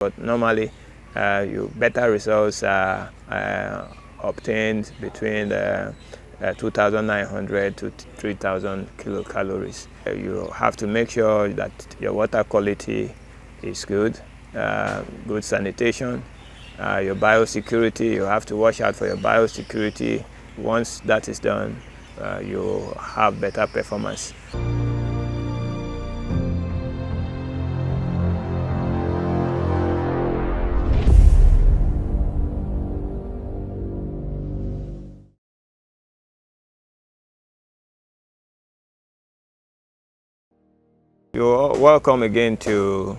But normally, better results are obtained between 2,900 to 3,000 kilocalories. You have to make sure that your water quality is good, good sanitation, your biosecurity. You have to watch out for your biosecurity. Once that is done, you have better performance. You're welcome again to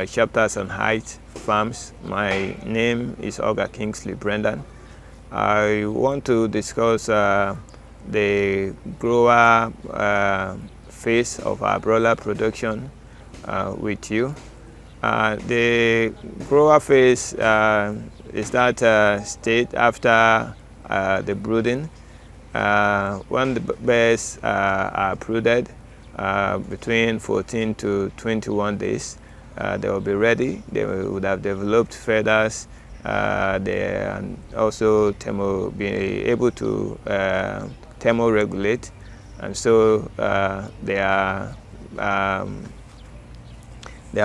Chapters on Height Farms. My name is Kingsley Brendan. I want to discuss the grower phase of our broiler production with you. The grower phase is that state after the brooding. When the bears are brooded, between 14 to 21 days, they will be ready. They would have developed feathers. They also be able to thermoregulate, and so they are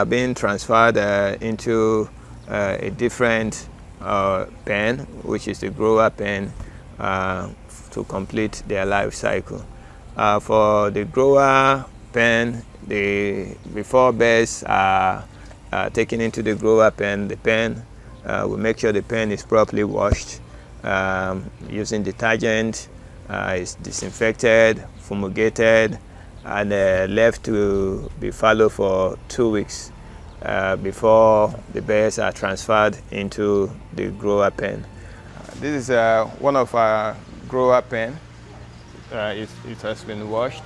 being transferred into a different pen, which is the grower pen, to complete their life cycle. For the grower pen, before bears are taken into the grower pen, the pen will make sure the pen is properly washed using detergent. It's disinfected, fumigated, and left to be fallow for 2 weeks before the bears are transferred into the grower pen. This is one of our grower pen. It has been washed,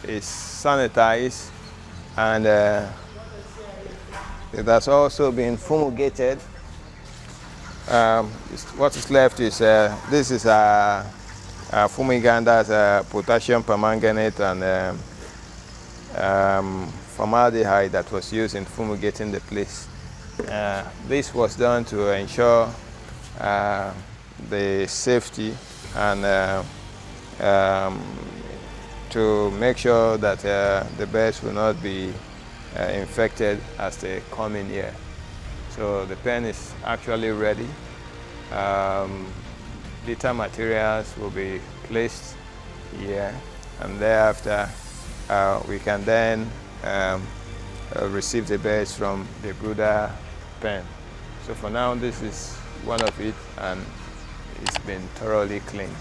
it's sanitized, and it has also been fumigated. What is left is this is a fumigant that's potassium permanganate and formaldehyde that was used in fumigating the place. This was done to ensure the safety and to make sure that the bears will not be infected as they come in here. So the pen is actually ready. Litter materials will be placed here, and thereafter we can then receive the bears from the brooder pen. So for now, this is one of it, and it's been thoroughly cleaned.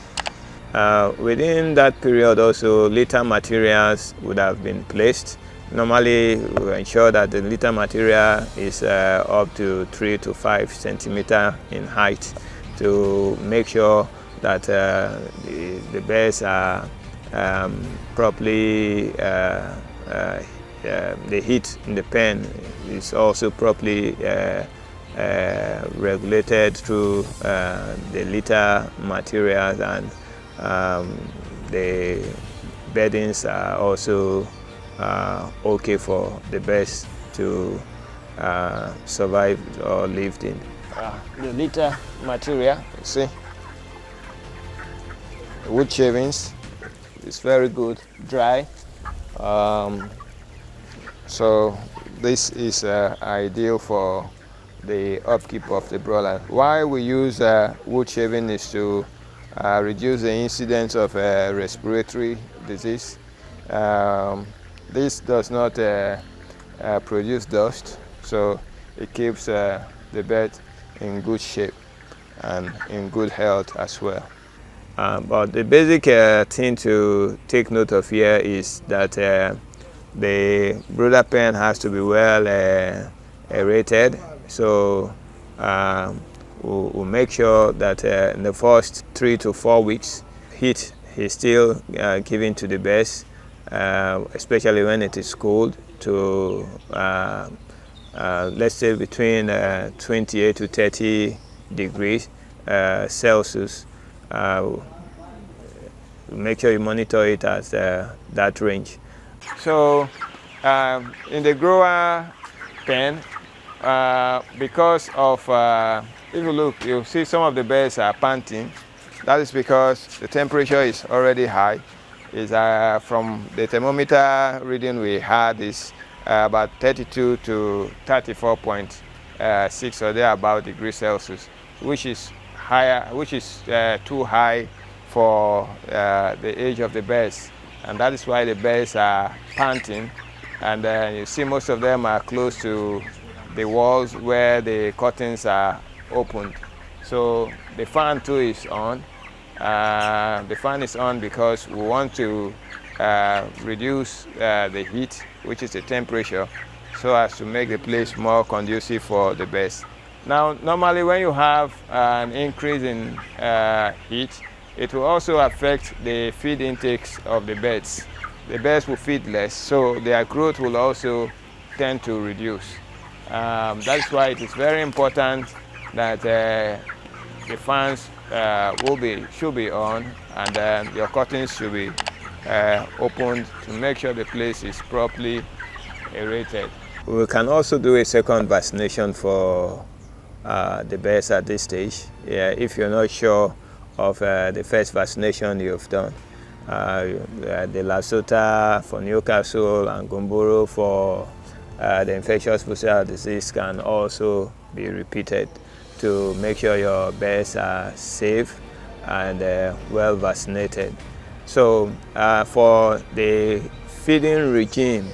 Within that period also, litter materials would have been placed. Normally we ensure that the litter material is up to 3 to 5 centimeters in height to make sure that the bears are properly, the heat in the pen is also properly regulated through the litter materials, and the beddings are also okay for the bears to survive or live in. The litter material, you see, the wood shavings is very good, dry. So this is ideal for the upkeep of the broiler. Why we use wood shaving is to reduce the incidence of respiratory disease. This does not produce dust, so it keeps the bed in good shape and in good health as well. But the basic thing to take note of here is that the brooder pen has to be well aerated. So we'll make sure that in the first 3 to 4 weeks, heat is still given to the bears, especially when it is cold, to let's say between 28 to 30 degrees Celsius. Make sure you monitor it at that range. So in the grower pen, because of, if you look, you'll see some of the birds are panting. That is because the temperature is already high. Is from the thermometer reading we had is about 32 to 34.6 or thereabout degrees Celsius, which is higher, which is too high for the age of the birds, and that is why the birds are panting. And you see most of them are close to the walls where the curtains are opened. So the fan too is on. The fan is on because we want to reduce the heat, which is the temperature, so as to make the place more conducive for the birds. Now, normally when you have an increase in heat, it will also affect the feed intakes of the birds. The birds will feed less, so their growth will also tend to reduce. That's why it is very important that the fans should be on, and your curtains should be opened to make sure the place is properly aerated. We can also do a second vaccination for the birds at this stage. If you're not sure of the first vaccination you've done. The Lasota for Newcastle and Gumboro for the infectious bushel disease can also be repeated to make sure your birds are safe and well vaccinated. So for the feeding regime,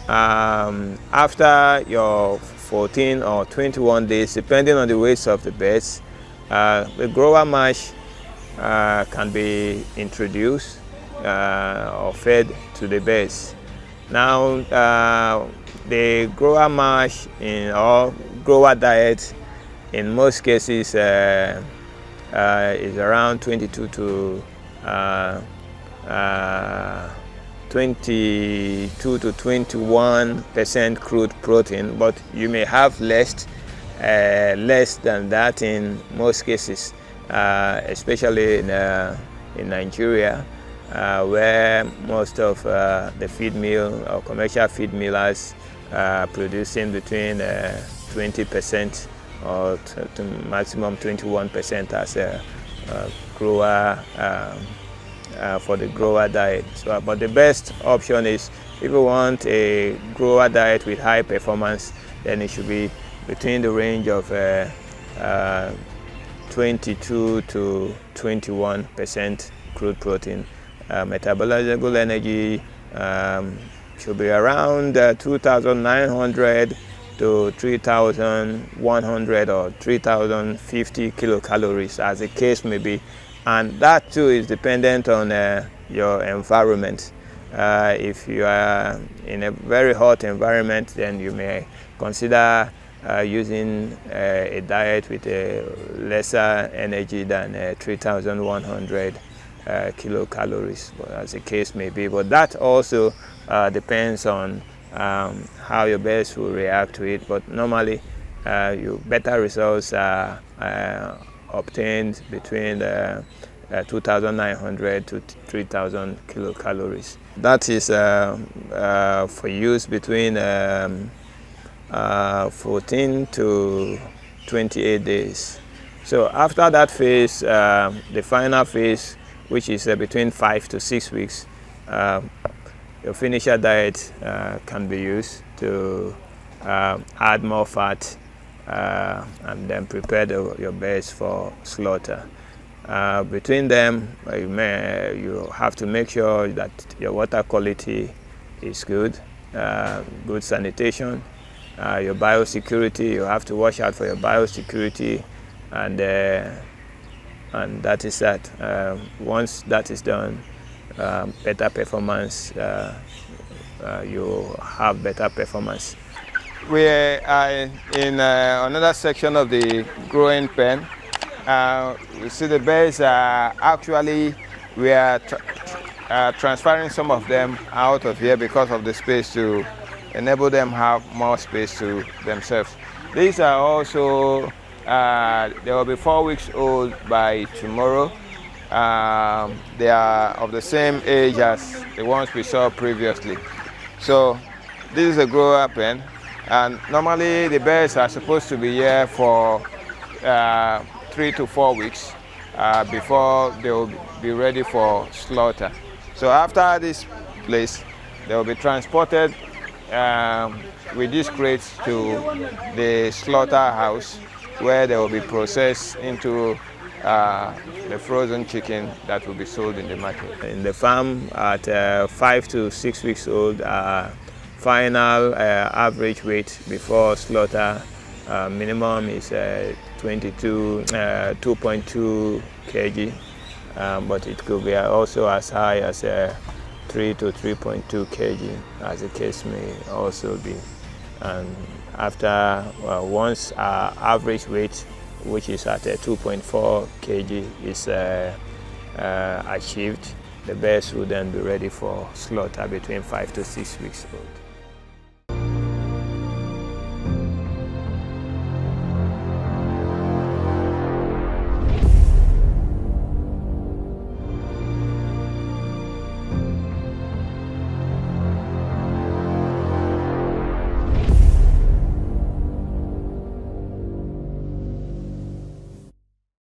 after your 14 or 21 days, depending on the weights of the birds, the grower mash can be introduced or fed to the birds. Now, the grower mash or grower diet in most cases is around 22 to 21% crude protein, but you may have less than that in most cases, especially in Nigeria, where most of the feed mill or commercial feed millers are producing between 20% or to maximum 21% as a grower for the grower diet. So, but the best option is, if you want a grower diet with high performance, then it should be between the range of 22 to 21% crude protein. Metabolizable energy should be around 2,900 to 3,100 or 3,050 kilocalories, as the case may be. And that too is dependent on your environment. If you are in a very hot environment, then you may consider using a diet with a lesser energy than 3,100 kilocalories, as the case may be. But that also depends on how your birds will react to it. But normally, better results are obtained between 2,900 to 3,000 kilocalories. That is for use between 14 to 28 days. So after that phase, the final phase, which is between 5 to 6 weeks, your finisher diet can be used to add more fat and then prepare your birds for slaughter. Between them, you have to make sure that your water quality is good, good sanitation, your biosecurity. You have to watch out for your biosecurity, and that is that. Once that is done, better performance. You have better performance. We are in another section of the growing pen. You see the birds are actually, we are transferring some of them out of here because of the space, to enable them have more space to themselves. These are also, they will be 4 weeks old by tomorrow. They are of the same age as the ones we saw previously. So this is a grower pen. And normally the birds are supposed to be here for 3 to 4 weeks before they will be ready for slaughter. So after this place, they will be transported with these crates to the slaughterhouse, where they will be processed into the frozen chicken that will be sold in the market. In the farm at 5 to 6 weeks old, final average weight before slaughter minimum is 2.2 kg, but it could be also as high as 3 to 3.2 kg, as the case may also be. And after once our average weight, which is at 2.4 kg, is achieved, the birds will then be ready for slaughter between 5 to 6 weeks old.